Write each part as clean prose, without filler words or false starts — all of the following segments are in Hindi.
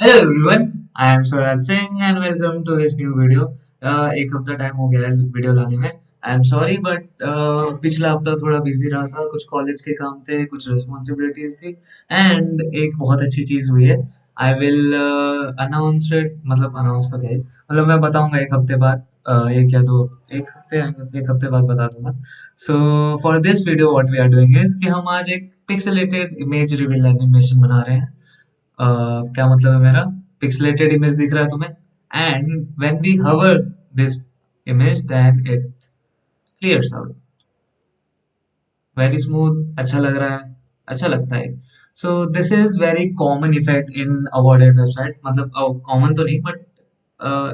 Hello everyone, I am Swaraj Singh and welcome to this new video. एक हफ्ता टाइम हो गया है वीडियो लाने में। आई एम सॉरी बट पिछला हफ्ता थोड़ा बिजी रहा था, कुछ कॉलेज के काम थे, कुछ रिस्पॉन्सिबिलिटीज थी। एंड एक बहुत अच्छी चीज हुई है। आई विल अनाउंस इट, मतलब अनाउंस तो क्या है, मतलब मैं बताऊंगा एक हफ्ते बाद। एक या दो, एक हफ्ते आएंगे, एक हफ्ते बाद बता दूंगा। So for this video what we are doing is कि हम आज एक पिक्सेलेटेड इमेज रिवील एनिमेशन बना रहे हैं। क्या मतलब है मेरा? पिक्सलेटेड इमेज दिख रहा है तुम्हें, and when we hover this image then it clears out very smooth. अच्छा लग रहा है, अच्छा लगता है। So this is very common effect in awarded website, मतलब कॉमन तो नहीं बट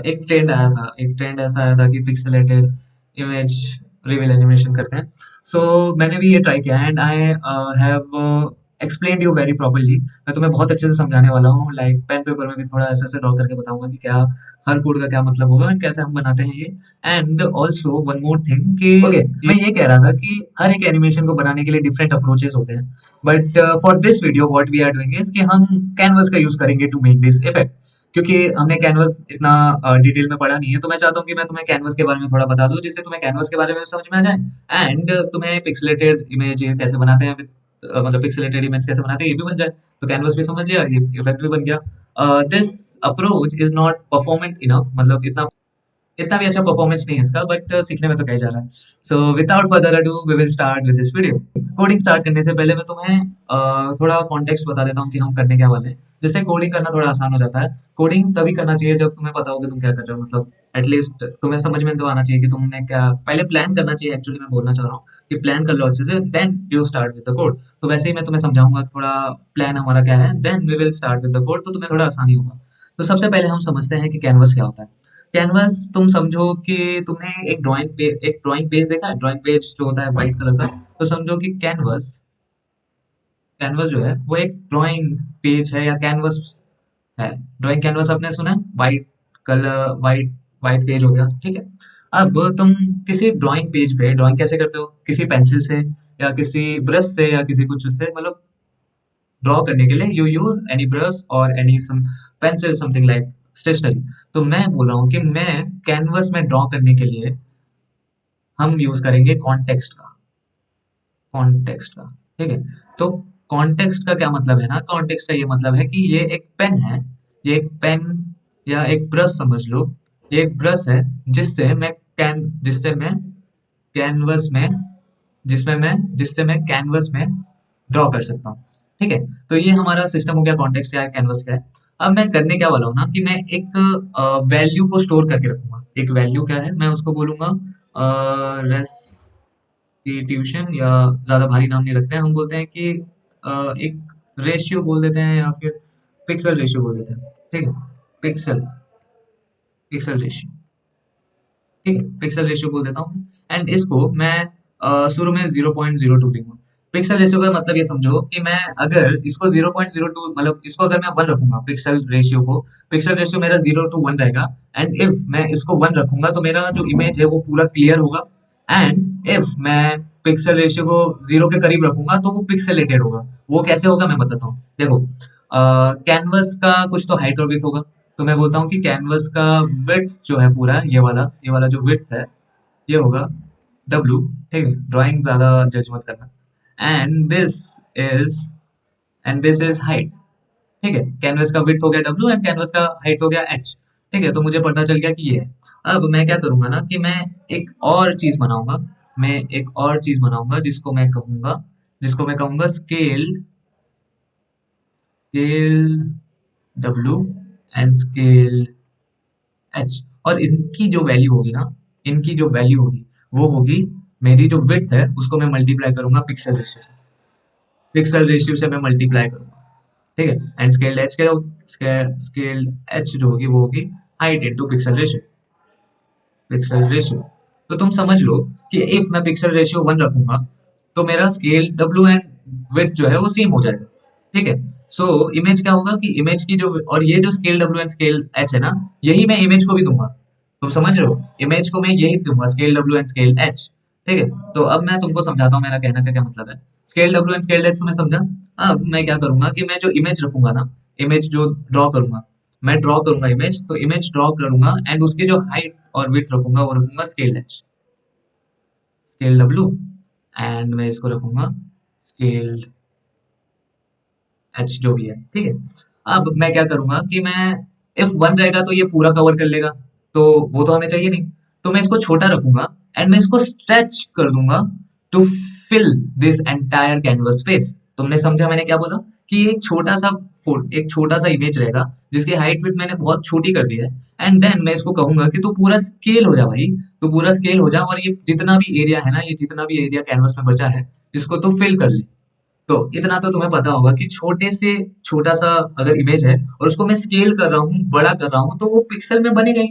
एक ट्रेंड आया था, एक ट्रेंड ऐसा आया था कि पिक्सेलेटेड इमेज रिवील एनिमेशन करते हैं। सो मैंने भी ये ट्राई किया and I have explained you very properly. मैं तुम्हें बहुत अच्छे से समझाने वाला हूँ, लाइक पेन पेपर में भी थोड़ा ऐसे ऐसे ड्रॉ करके बताऊंगा कि क्या हर कोड का क्या मतलब होगा एंड कैसे हम बनाते हैं ये। And also one more thing कि ओके, मैं ये कह रहा था कि हर एक एनिमेशन को बनाने के लिए डिफरेंट अप्रोचेस होते हैं। But for this video what we are doing is कि हम कैनवस का यूज करेंगे टू मेक दिस इफेक्ट। क्योंकि हमने कैनवस इतना डिटेल में पढ़ा नहीं है, तो मैं चाहता हूँ कि मैं तुम्हें कैनवस के बारे में थोड़ा बता दूं, जिससे तुम्हें कैनवस के बारे में समझ में आ जाए एंड तुम्हें पिक्सेलेटेड इमेज कैसे बनाते हैं, मतलब पिक्सेलेटेड इमेज कैसे बनाते हैं ये भी बन जाए। तो कैनवस भी समझ लिया, ये इफेक्ट भी बन गया। This approach is not performant enough, मतलब इतना इतना भी अच्छा परफॉर्मेंस नहीं है इसका, बट सीखने में तो क्या ही जा रहा है। So without further ado we will start with this video. Coding start करने से पहले मैं तुम्हें थोड़ा कॉन्टेक्स्ट बता देता हूँ कि हम करने क्या वाले हैं, जिससे कोडिंग करना थोड़ा आसान हो जाता है। कोडिंग तभी करना चाहिए जब तुम्हें पता हो कि तुम क्या कर रहे हो, मतलब एटलीस्ट तुम्हें समझ में तो आना चाहिए कि तुमने क्या, पहले प्लान करना चाहिए। एक्चुअली मैं बोलना चाह रहा हूँ कि प्लान कर लो अच्छे से, then you start with the code. तो वैसे ही मैं तुम्हें समझाऊंगा थोड़ा प्लान हमारा क्या है, then we will start with the code, तो तुम्हें थोड़ा आसानी होगा। तो सबसे पहले हम समझते हैं कि कैनवस क्या होता है। कैनवस तुम समझो कि तुमने एक ड्राइंग पेज देखा है, ड्राइंग पेज जो होता है व्हाइट कलर का। तो समझो कि कैनवस कैनवस जो है वो एक ड्राइंग पेज है या कैनवस है। ड्राइंग कैनवस आपने सुना है, व्हाइट कलर, व्हाइट पेज हो गया, ठीक है। अब तुम किसी ड्राइंग पेज पे ड्राइंग कैसे करते हो? किसी पेंसिल से या किसी ब्रश से या किसी कुछ उससे, मतलब ड्रॉ करने के लिए यू यूज एनी ब्रश और एनी सम पेंसिल, समथिंग लाइक स्टेशनरी। तो मैं बोल रहा हूँ कि मैं कैनवस में ड्रॉ करने के लिए हम यूज करेंगे कॉन्टेक्स्ट का, कॉन्टेक्स्ट का, ठीक है। तो कॉन्टेक्स्ट का क्या मतलब है ना, कॉन्टेक्स्ट का ये मतलब है कि ये एक पेन है, ये एक पेन या एक ब्रश समझ लो। ये एक ब्रश है जिससे मैं कैनवस में जिससे मैं कैनवस में ड्रॉ कर सकता हूँ, ठीक है। तो ये हमारा सिस्टम हो गया, कॉन्टेक्स्ट क्या है, कैनवस क्या है। अब मैं करने क्या वाला हूँ ना कि मैं एक वैल्यू को स्टोर करके रखूंगा। एक वैल्यू क्या है, मैं उसको बोलूंगा रेस्टिट्यूशन, या ज्यादा भारी नाम नहीं रखते हैं, हम बोलते हैं कि एक रेशियो बोल देते हैं या फिर पिक्सल रेशियो बोल देते हैं, ठीक है। पिक्सल पिक्सल रेशियो, ठीक है, पिक्सल रेशियो बोल देता हूँ। एंड इसको मैं शुरू में 0.02 दूंगा। पिक्सल रेशियो का मतलब ये समझो कि मैं अगर इसको 0.02, मतलब इसको अगर मैं 1 रखूंगा, पिक्सल रेशियो मेरा 0 to 1 रहेगा। एंड इफ मैं इसको 1 रखूंगा तो मेरा जो इमेज है वो पूरा क्लियर होगा। एंड इफ मैं पिक्सल रेशियो को 0 के करीब रखूंगा तो वो पिक्सेलेटेड होगा। वो कैसे होगा मैं बताता हूँ, देखो। कैनवस का कुछ तो हाइट और विड्थ होगा। तो मैं बोलता हूँ कि कैनवस का विड्थ जो है पूरा, ये वाला जो विड्थ है, ये होगा W, ठीक है। ड्राइंग ज्यादा जज मत करना। And this is and this is height, ठीक है। कैनवस का विड्थ हो गया W एंड कैनवस का हाइट हो गया H, ठीक है। तो मुझे पता चल गया कि ये है। अब मैं क्या करूंगा ना कि मैं एक और चीज बनाऊंगा, जिसको मैं कहूंगा scaled W and scaled H। और इनकी जो वैल्यू होगी वो होगी, मेरी जो विड्थ है उसको मैं मल्टीप्लाई करूंगा पिक्सल रेशियो से मैं मल्टीप्लाई करूंगा, ठीक है। एंड स्केल्ड एच जो होगी वो होगी हाइट इंटू पिक्सल रेशियो। तो तुम समझ लो कि इफ मैं पिक्सल रेशियो 1 रखूंगा तो मेरा स्केल W एंड विड्थ जो है वो सेम हो जाएगा, ठीक है। सो इमेज क्या होगा कि इमेज की जो, और ये जो scale W and scale H है ना, यही मैं इमेज को भी दूंगा। तुम समझ रहे हो, इमेज को मैं यही दूंगा, scale W and scale H, ठीक है। तो अब मैं तुमको समझाता हूँ मेरा कहने का क्या मतलब है। Scale W and scale H तुम्हें समझा। अब मैं क्या करूंगा कि मैं जो इमेज रखूंगा ना, इमेज जो ड्रॉ करूंगा, मैं ड्रॉ करूंगा इमेज, तो इमेज ड्रॉ करूंगा एंड उसकी जो हाइट और विड्थ रखूंगा वो रखूंगा scale H, scale W, and मैं इसको रखूंगा स्केल एच, जो भी है, ठीक है। अब मैं क्या करूंगा कि मैं, इफ वन रहेगा तो ये पूरा कवर कर लेगा, तो वो तो हमें चाहिए नहीं, तो मैं इसको छोटा रखूंगा एंड मैं इसको स्ट्रेच कर दूंगा to fill this entire canvas space. तुमने समझा मैंने क्या बोला? कि एक छोटा सा एक छोटा सा इमेज रहेगा जिसकी हाइट विड्थ मैंने बहुत छोटी कर दी है, एंड देन मैं इसको कहूंगा कि तू पूरा स्केल हो जा भाई, तू पूरा स्केल हो जा, और ये जितना भी एरिया है ना, ये जितना भी एरिया कैनवस में बचा है, इसको तू फिल कर ले। तो इतना तो तुम्हें पता होगा कि छोटे से छोटा सा अगर इमेज है और उसको मैं स्केल कर रहा हूँ, बड़ा कर रहा हूँ, तो वो पिक्सल में बनेगा ही,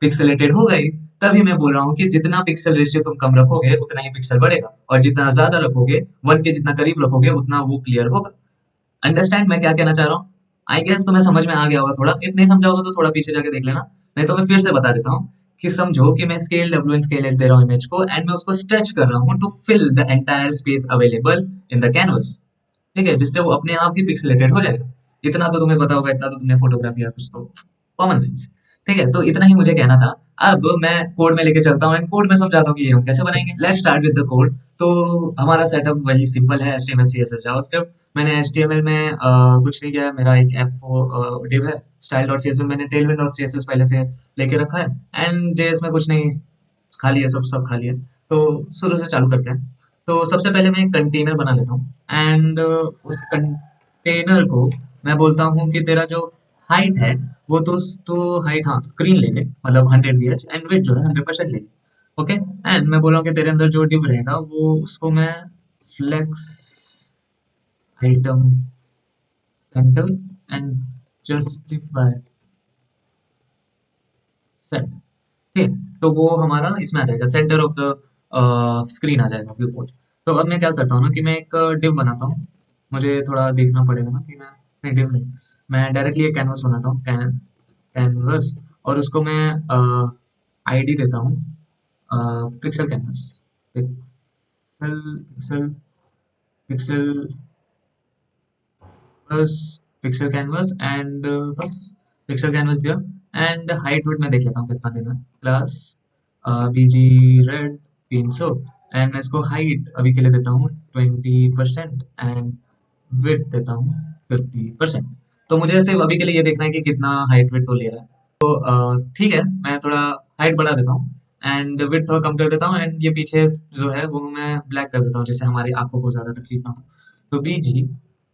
पिक्सेलेटेड होगा ही। तभी मैं बोल रहा हूँ कि जितना पिक्सल रेशियो तुम कम रखोगे उतना ही पिक्सल बढ़ेगा, और जितना ज्यादा रखोगे, वन के जितना करीब रखोगे, उतना वो क्लियर होगा। अंडरस्टैंड मैं क्या कहना चाह रहा हूँ? आई गेस तुम्हें समझ में आ गया होगा थोड़ा, इफ नहीं समझा होगा तो थोड़ा पीछे जाके देख लेना, नहीं तो मैं फिर से बता देता हूँ कि समझो कि मैं scale W and scale H दे रहा हूँ इमेज को, एंड मैं उसको स्ट्रेच कर रहा हूँ to fill the entire space available in the canvas, ठीक है, जिससे वो अपने आप ही पिक्सेलेटेड हो जाएगा। इतना तो तुम्हें पता होगा, इतना तो तुमने फोटोग्राफी या कुछ तो कॉमन सेंस, ठीक है। तो इतना ही मुझे कहना था। अब मैं कोड में लेके चलता हूँ एंड कोड में समझाता हूँ कि ये हम कैसे बनाएंगे। Let's start with the code. तो हमारा सेटअप वही सिंपल है, HTML CSS जावास्क्रिप्ट। मैंने HTML में कुछ नहीं किया है, मेरा एक F4 डिव है। style.css में मैंने tailwind.css पहले से लेके रखा है, एंड JS में कुछ नहीं, खाली है, सब सब खाली है। तो शुरू से चालू करते हैं। तो सबसे पहले मैं एक कंटेनर बना लेता हूँ, एंड उस कंटेनर को मैं बोलता हूँ कि तेरा जो हाइट है वो तो हाइट, हाँ, स्क्रीन ले ले, मतलब 100 ph, एंड वेट जो है 100% ले ले। ओके, एंड मैं बोल रहा हूँ कि तेरे अंदर जो डिव रहेगा वो, उसको मैं flex item centre and justify set, ठीक है। तो वो हमारा इसमें आ जाएगा, सेंटर ऑफ द स्क्रीन आ जाएगा, व्यू पोर्ट। तो अब मैं क्या करता हूँ ना कि मैं एक डिव बनाता हूँ। मुझे थोड़ा देखना पड़ेगा ना कि मैं, नहीं डिव नहीं, मैं डायरेक्टली एक कैनवस बनाता हूँ, कैनवस, और उसको मैं आईडी देता हूँ pixel canvas, pixel pixel pixel बस, पिक्सल कैनवस, एंड बस पिक्सल कैनवस दिया। एंड हाइट वेट मैं देख लेता हूँ कितना देना है, प्लस बीजी रेड 300, एंड मैं इसको हाइट अभी के लिए देता हूँ 20% एंड विड्थ देता हूँ 50%। तो मुझे सिर्फ अभी के लिए ये देखना है कि कितना हाइट वेट तो ले रहा है। ठीक है, मैं थोड़ा हाइट बढ़ा देता हूँ एंड विड्थ थोड़ा कम कर देता हूँ, एंड ये पीछे जो है वो मैं ब्लैक कर देता हूँ, जिससे हमारी आंखों को ज़्यादा तकलीफ ना हो। तो बीजी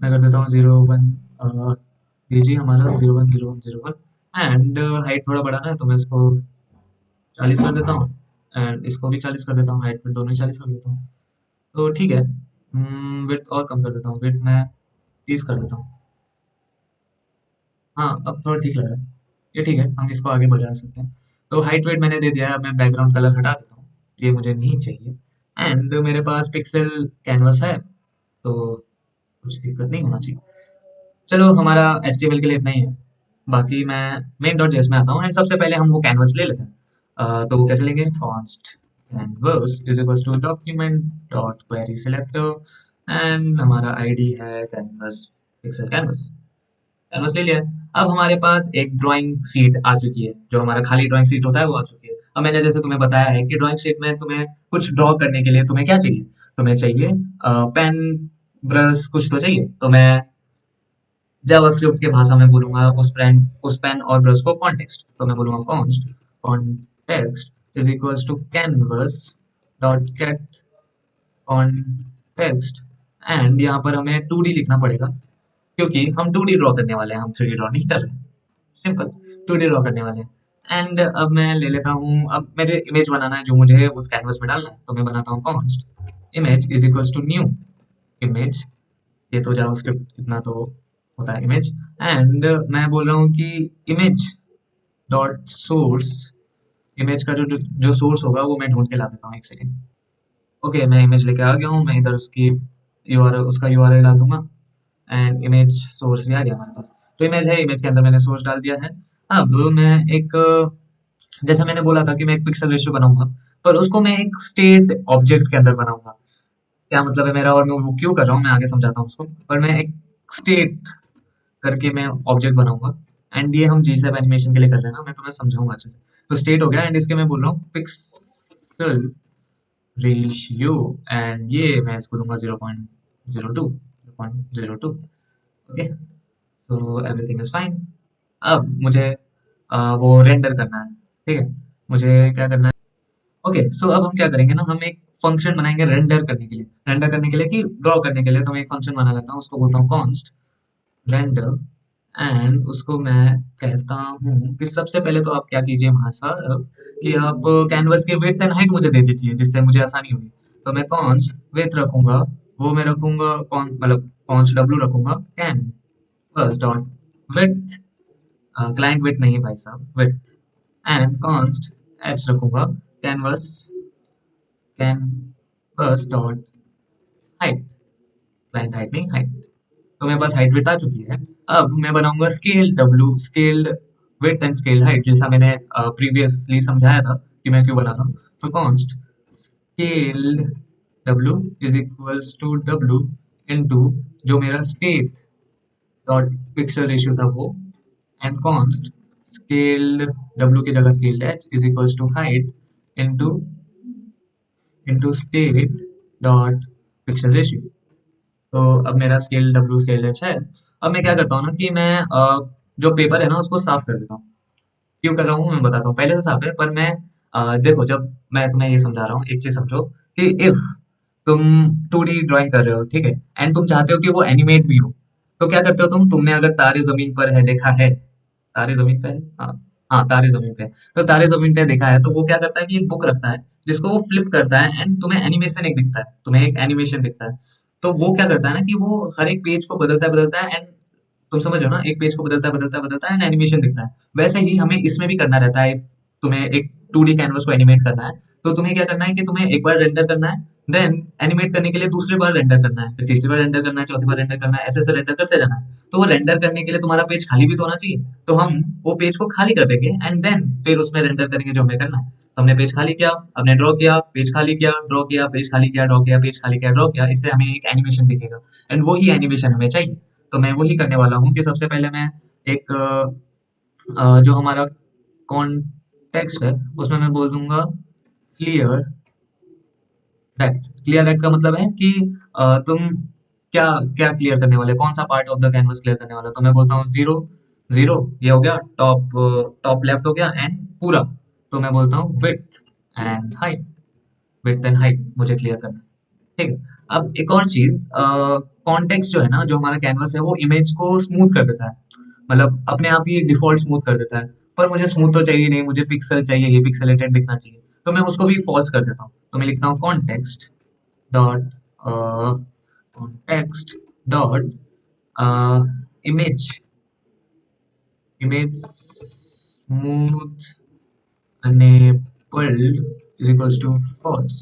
मैं कर देता हूँ 01, बीजी हमारा 010101, एंड हाइट थोड़ा बढ़ाना है तो मैं इसको 40 कर देता हूँ, एंड इसको भी 40 कर देता हूँ, हाइट वेट दोनों ही 40 कर देता हूँ। तो ठीक है, विड्थ और कम कर देता हूँ, विड्थ मैं 30 कर देता हूँ। हाँ, अब थोड़ा ठीक लग रहा है, ये ठीक है, हम इसको आगे बढ़ा सकते हैं। तो हाइट वेट मैंने दे दिया है, अब मैं बैकग्राउंड कलर हटा देता हूँ, ये मुझे नहीं चाहिए। एंड मेरे पास पिक्सल कैनवस है, तो कुछ दिक्कत नहीं होना चाहिए। चलो, हमारा HTML के लिए इतना ही है। बाकी मैं मेन डॉट जेएस में आता हूँ, एंड सबसे पहले हम वो कैनवस ले लेते हैं। तो वो कैसे लेंगे? Const canvas is equal to document dot query selector, and हमारा आईडी है कैनवस, पिक्सल कैनवस, कैनवस ले लिया है। अब हमारे पास एक ड्राइंग सीट आ चुकी है, जो हमारा खाली ड्राइंग सीट होता है वो आ चुकी है। अब मैंने जैसे तुम्हें बताया है कि ड्राइंग शीट में तुम्हें कुछ ड्रॉ करने के लिए तुम्हें क्या चाहिए? तुम्हें चाहिए पेन, ब्रश, कुछ तो चाहिए। तो मैं जावास्क्रिप्ट के भाषा में बोलूंगा उस पेन और ब्रश को कॉन्टेक्स्ट, तो मैं बोलूंगा const context is equals to canvas dot get context, and यहाँ पर हमें 2D लिखना पड़ेगा, क्योंकि हम 2D ड्रॉ करने वाले हैं, हम 3D ड्रॉ नहीं कर रहे हैं। सिंपल, 2D ड्रॉ करने वाले हैं। एंड अब मैं ले लेता हूँ, अब मेरे इमेज बनाना है जो मुझे उस कैनवस में डालना है, तो मैं बनाता हूँ const image is equals to new image. ये तो जावास्क्रिप्ट इतना तो होता है, इमेज। एंड मैं बोल रहा हूँ कि इमेज डॉट सोर्स, इमेज का जो सोर्स होगा वो मैं ढूंढ के ला देता हूँ, एक सेकेंड। ओके, मैं इमेज लेके आ गया हूँ, मैं इधर उसकी यूआरएल, उसका यूआरएल डाल दूंगा, एंड इमेज सोर्स भी आ गया हमारे पास। तो इमेज है, इमेज के अंदर मैंने सोर्स डाल दिया है। अब मैं एक, जैसा मैंने बोला था कि मैं एक पिक्सल रेशियो बनाऊंगा, पर उसको मैं एक स्टेट ऑब्जेक्ट के अंदर बनाऊंगा। क्या मतलब है मेरा, और मैं वो क्यों कर रहा हूँ मैं आगे समझाता हूँ उसको, पर मैं एक स्टेट करके मैं ऑब्जेक्ट बनाऊंगा, एंड ये हम जीसैप एनिमेशन के लिए कर रहे हैं ना, मैं तुम्हें समझाऊंगा अच्छे से। तो स्टेट हो गया एंड इसके मैं बोल रहा हूँ पिक्सल रेशियो एंड ये मैं इसको लूंगा 0.02 okay. So everything is fine. अब मुझे वो रेंडर करना है, ठीक है। मुझे क्या करना है, ओके सो अब हम क्या करेंगे ना, हम एक फंक्शन बनाएंगे रेंडर करने के लिए कि ड्रॉ करने के लिए। तो मैं एक फंक्शन बना लेता हूँ, उसको बोलता हूँ कॉन्स्ट रेंडर एंड उसको मैं कहता हूँ कि सबसे पहले तो आप क्या कीजिए वहां साहब कि आप कैनवस के विड्थ एंड हाइट मुझे दे दीजिए, जिससे मुझे आसानी होगी। तो मैं कॉन्स्ट विड्थ रखूंगा, वो मैं रखूंगा कौन मतलब कॉन्स्ट डब्लू रखूंगा canvas dot width, client width नहीं भाई साहब, विड्थ एंड कॉन्स्ट एच रखूंगा canvas canvas dot height, client height नहीं हाइट। तो मेरे पास हाइट विड्थ आ चुकी है। अब मैं बनाऊंगा scale W, scaled width and scaled height, जैसा मैंने प्रीवियसली समझाया था कि मैं क्यों बना रहा हूँ। तो const scaled W is equals to W into जो मेरा स्टेट डॉट पिक्सल रेशियो था वो, एंड कॉन्स्ट स्केल्ड डब्ल्यू की जगह scaled h is equals to height into into state dot pixel ratio. तो अब मेरा स्केल डब्ल्यू स्केल एच है। अब मैं क्या करता हूँ ना कि मैं जो पेपर है ना उसको साफ कर देता हूँ। क्यों कर रहा हूँ मैं बताता हूँ, पहले से साफ है पर मैं देखो जब मैं तुम्हें ये समझा रहा हूँ एक चीज समझो कि इफ तुम 2D ड्राइंग कर रहे हो, ठीक है, एंड तुम चाहते हो कि वो एनिमेट भी हो, तो क्या करते हो तुमने अगर तारे जमीन पर है देखा है, तारे जमीन पे है, हाँ हाँ तारे जमीन पे है। तो तारे जमीन पे देखा है तो वो क्या करता है कि एक बुक रखता है जिसको वो फ्लिप करता है एंड तुम्हें एनिमेशन एक दिखता है, तुम्हें एक एनिमेशन दिखता है। तो वो क्या करता है ना कि वो हर एक पेज को बदलता है एंड तुम समझ रहे हो ना, एक पेज को बदलता है एंड एनिमेशन दिखता है। वैसे ही हमें इसमें भी करना रहता है। तुम्हें एक 2D कैनवस को एनिमेट करना है, तो तुम्हें क्या करना है कि तुम्हें एक बार रेंडर करना है, देन एनिमेट करने के लिए दूसरी बार रेंडर करना है, फिर तीसरी बार रेंडर करना है, चौथी बार रेंडर करना है, ऐसे ऐसे रेंडर करते जाना है। तो वो रेंडर करने के लिए तुम्हारा पेज खाली भी तो होना चाहिए। तो हम वो पेज को खाली कर देंगे एंड देन फिर उसमें रेंडर करेंगे जो हमें करना है। तो हमने पेज खाली किया, हमने ड्रॉ किया, पेज खाली किया, ड्रॉ किया, पेज खाली किया, ड्रॉ किया, पेज खाली किया, ड्रॉ किया, इससे हमें एक एनिमेशन दिखेगा एंड वही एनिमेशन हमें चाहिए। तो मैं वही करने वाला हूँ कि सबसे पहले मैं एक जो हमारा कॉन्टेक्स्ट है उसमें मैं बोल दूंगा क्लियर रेक्ट। क्लियर रेक्ट का मतलब है कि तुम क्या क्या क्लियर करने वाले, कौन सा part of the canvas clear करने वाला। तो मैं बोलता हूँ जीरो जीरो, ये हो गया टॉप, टॉप लेफ्ट हो गया एंड पूरा। तो मैं बोलता हूँ width and height, width and height मुझे क्लियर करना है, ठीक है। अब एक और चीज, कॉन्टेक्स्ट जो है ना, जो हमारा कैनवस है वो इमेज को स्मूथ कर देता है, मतलब अपने आप ही डिफॉल्ट स्मूथ कर देता है। पर मुझे स्मूथ तो चाहिए नहीं, मुझे पिक्सल चाहिए, ये पिक्सेलेटेड दिखना चाहिए। तो मैं उसको भी फॉल्स कर देता हूँ। तो मैं लिखता हूँ context dot context dot image image smooth enabled is equals to false।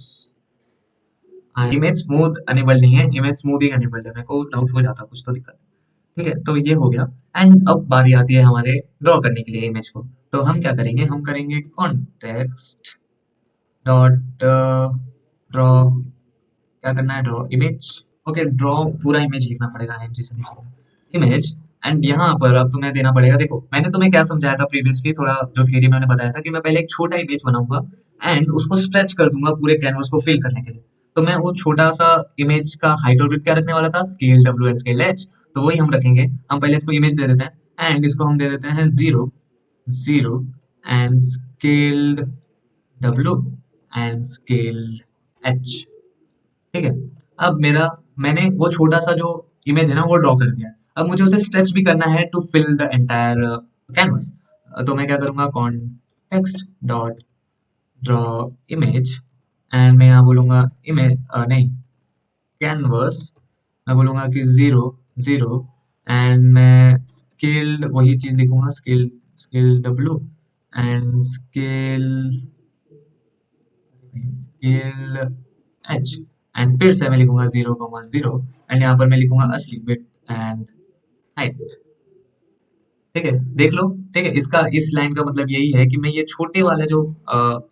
Image smooth enable नहीं है, इमेज स्मूथिंग अनेबल्ड है। मेरे को डाउट हो जाता कुछ तो दिक्कत, ठीक है। तो ये हो गया एंड अब बारी आती है हमारे ड्रॉ करने के लिए इमेज को। तो हम क्या करेंगे, हम करेंगे कॉन्टेक्स्ट डॉट ड्रॉ, क्या करना है, ड्रॉ इमेज। ओके ड्रॉ पूरा इमेज लिखना पड़ेगा, एमजी से नीचे इमेज। एंड यहाँ पर अब तुम्हें देना पड़ेगा, देखो मैंने तुम्हें क्या समझाया था प्रीवियसली, थोड़ा जो थियरी मैंने बताया था कि मैं पहले एक छोटा इमेज बनाऊंगा एंड उसको स्ट्रेच कर दूंगा पूरे कैनवस को फिल करने के लिए। तो मैं वो छोटा सा इमेज का हाइट और विड्थ क्या रखने वाला था, scale W and scale H. तो वही हम रखेंगे। हम पहले इसको इमेज दे देते हैं एंड इसको हम दे देते हैं zero zero and scaled W and scaled H, ठीक है। अब मेरा मैंने वो छोटा सा जो इमेज है ना वो ड्रॉ कर दिया है। अब मुझे उसे स्ट्रेच भी करना है to fill the entire canvas. तो मैं क्या करूंगा, context dot draw image and मैं यहाँ बोलूंगा इमेज नहीं कैनवस, मैं बोलूंगा कि जीरो जीरो एंड मैं स्केल वही चीज लिखूंगा, scale scale W and scale scale h and फिर से मैं लिखूंगा जीरो कॉमा जीरो एंड यहाँ पर मैं लिखूंगा असली विड्थ एंड हाइट, ठीक है। देख लो, ठीक है, इसका इस लाइन का मतलब यही है कि मैं ये छोटे वाला जो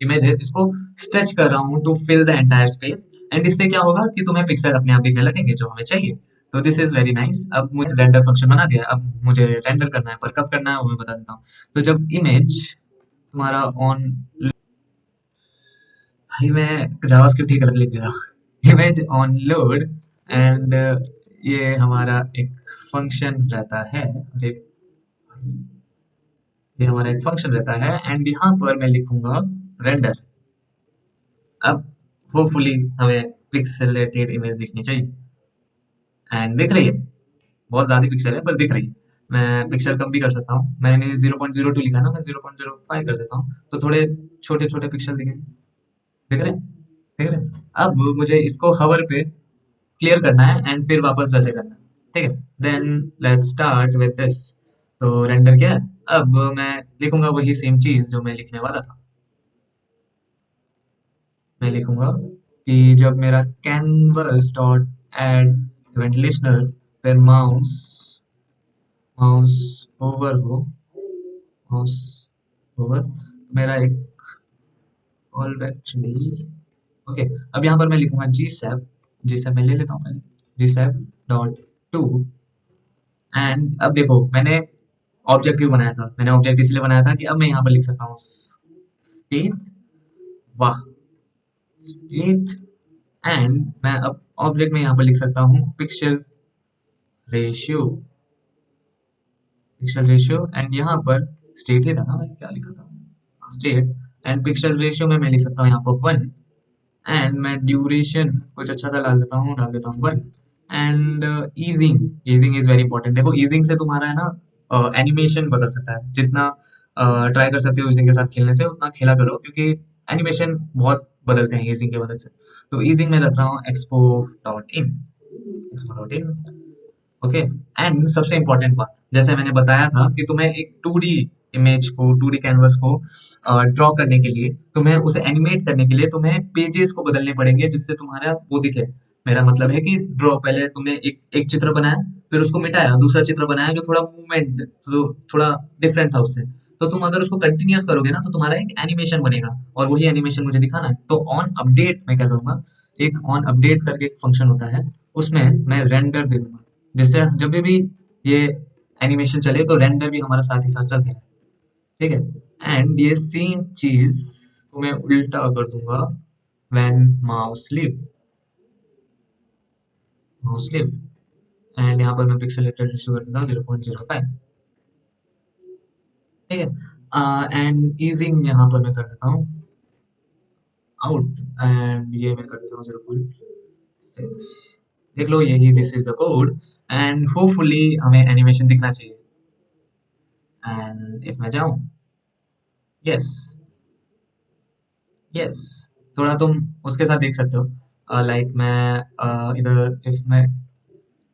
इमेज है इसको स्ट्रेच कर रहा हूँ to fill the entire space and इससे क्या होगा कि तुम्हें पिक्सल अपने आप दिखने लगेंगे जो हमें चाहिए। तो दिस इज वेरी नाइस। अब मुझे रेंडर फंक्शन बना दिया है, अब मुझे रेंडर करना है, पर कब करना है वो मैं बता देता हूँ। तो जब इमेज तुम्हारा ऑन, भाई मैं जावास्क्रिप्ट ही गलत लिख दिया, इमेज ऑन लोड एंड ये हमारा एक फंक्शन रहता है, और एक ये हमारा एक फंक्शन रहता है एंड यहाँ पर मैं लिखूंगा रेंडर। अब होपफुली हमें पिक्सेलेटेड इमेज दिखनी चाहिए, एंड दिख रही है, बहुत ज्यादा पिक्सल है पर दिख रही है। मैं पिक्सल कम भी कर सकता हूँ, मैंने 0.02 लिखा ना, मैं 0.05 कर देता हूँ, तो थोड़े छोटे छोटे पिक्सल दिखेंगे। दिख रहे हैं, दिख रहे हैं। अब मुझे इसको हवर पे क्लियर करना है एंड फिर वापस वैसे करना है, ठीक है। Then let's start with this. तो रेंडर क्या है, अब मैं लिखूंगा वही सेम चीज जो मैं लिखने वाला था। मैं लिखूंगा कि जब मेरा canvas dot add event listener फिर माउस माउस ओवर हो, माउस ओवर, मेरा एक ऑल एक्चुअली, ओके। अब यहाँ पर मैं लिखूंगा जी सैप, जी सैप मैं ले लेता हूँ पहले, जी सैप डॉट टू। एंड अब देखो मैंने ऑब्जेक्ट क्यों बनाया था, मैंने ऑब्जेक्ट इसलिए बनाया था कि अब मैं यहाँ पर लिख सकता हूँ स्टेट, वाह, स्टेट। एंड मैं अब ऑब्जेक्ट में यहाँ पर लिख सकता हूँ pixel ratio, pixel ratio and यहाँ पर स्टेट ही था ना भाई, क्या लिखा था, स्टेट। एंड पिक्सल रेशियो में मैं लिख सकता हूँ यहाँ पर 1, एंड मैं ड्यूरेशन कुछ अच्छा सा डाल देता हूँ 1। And easing, easing is very important. देखो ईजिंग से तुम्हारा है ना एनिमेशन बदल सकता है, जितना ट्राई कर सकते हो ईजिंग के साथ खेलने से उतना खेला करो, क्योंकि एनिमेशन बहुत बदलते हैं ईजिंग की मदद से। तो ईजिंग में रख रहा हूँ expo dot in, expo dot in, okay. And सबसे इंपॉर्टेंट बात, जैसे मैंने बताया था कि तुम्हें एक 2D इमेज को, 2D कैनवस को ड्रॉ करने के लिए, तुम्हें उसे एनिमेट करने के लिए तुम्हें पेजेस को बदलने पड़ेंगे जिससे तुम्हारा वो दिखे। मेरा मतलब है कि ड्रॉ, पहले तुमने एक एक चित्र बनाया, फिर उसको मिटाया, दूसरा चित्र बनाया जो थोड़ा मूवमेंट, तो थोड़ा डिफरेंट था उससे। तो तुम अगर उसको कंटिन्यूअस करोगे ना तो तुम्हारा एक एनिमेशन बनेगा, और वही एनिमेशन मुझे दिखाना है। तो ऑन अपडेट मैं क्या करूंगा, एक ऑन अपडेट करके एक फंक्शन होता है, उसमें मैं रेंडर दे दूंगा, जिससे जब भी ये एनिमेशन चले तो रेंडर भी हमारा साथ ही साथ चलता है, ठीक है। एंड ये सेम चीज को मैं उल्टा कर दूंगा when mouse leave, mouse leave. And यहाँ पर मैं पिक्सल रेशियो कर देता हूँ 0.05, ठीक है। एंड ईजिंग यहाँ पर मैं कर देता हूँ आउट, एंड ये मैं कर देता हूँ 0.6। देख लो, यही this is the code, and hopefully हमें एनिमेशन दिखना चाहिए। एंड इफ मैं जाऊँ, यस, यस, थोड़ा तुम उसके साथ देख सकते हो, लाइक मैं इधर इफ मैं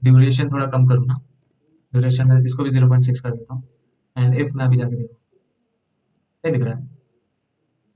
ड्यूरेशन थोड़ा कम करूँ ना, ड्यूरेशन इसको भी 0.6 कर देता हूँ। एंड इफ मैं अभी जाके देखो, क्या दिख रहा है,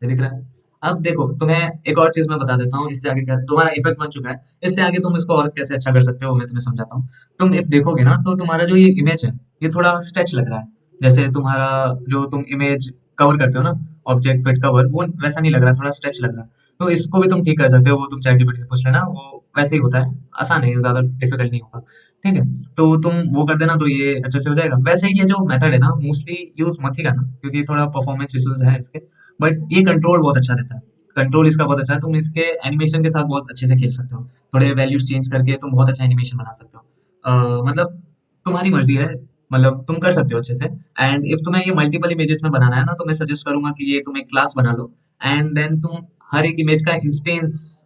ये दिख रहा है। अब देखो तुम्हें एक और चीज मैं बता देता हूँ, इससे आगे क्या तुम्हारा इफेक्ट बन चुका है, इससे आगे तुम इसको और कैसे अच्छा कर सकते हो मैं तुम्हें समझाता हूँ। तुम इफ देखोगे ना तो तुम्हारा जो ये इमेज है ये थोड़ा स्ट्रेच लग रहा है, जैसे तुम्हारा जो तुम इमेज कवर करते हो ना, ऑब्जेक्ट फिट कवर, वो वैसा नहीं लग रहा, थोड़ा स्ट्रेच लग रहा है। तो इसको भी तुम ठीक कर सकते हो, वो तुम चैट जीपीटी से पूछ लेना, वो वैसे ही होता है, आसान है, ज्यादा डिफिकल्ट नहीं होगा, ठीक है। तो तुम वो कर देना तो ये अच्छे से हो जाएगा। वैसे ये जो मेथड है ना मोस्टली यूज मत ही करना, क्योंकि थोड़ा परफॉर्मेंस इश्यूज है इसके, बट ये कंट्रोल बहुत अच्छा देता है, कंट्रोल इसका बहुत अच्छा है, तुम इसके एनिमेशन के साथ बहुत अच्छे से खेल सकते हो, थोड़े वैल्यूज चेंज करके तुम बहुत अच्छा एनिमेशन बना सकते हो। मतलब तुम्हारी मर्जी है, मतलब तुम कर सकते हो अच्छे से। एंड इफ तुम्हें ये मल्टीपल इमेजेस में बनाना है ना तो मैं सजेस्ट करूंगा कि ये तुम एक क्लास बना लो, एंड देन तुम हर एक इमेज का इंस्टेंस,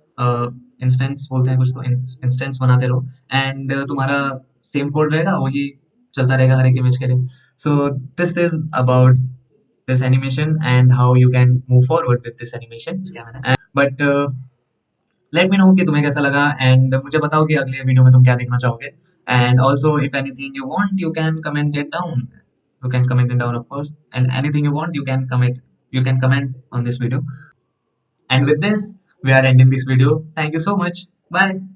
इंस्टेंस बोलते हैं कुछ, तो इंस्टेंस बनाते रहो, एंड तुम्हारा सेम कोड रहेगा, वही चलता रहेगा हर एक इमेज के लिए। सो this is about this animation and how you can move forward with this animation. But let me know कि तुम्हें कैसा लगा, एंड मुझे बताओ कि अगले वीडियो में तुम क्या देखना चाहोगे। And also if anything you want you can comment it down, you can comment it down of course, and anything you want you can comment on this video. And with this we are ending this video. Thank you so much. Bye.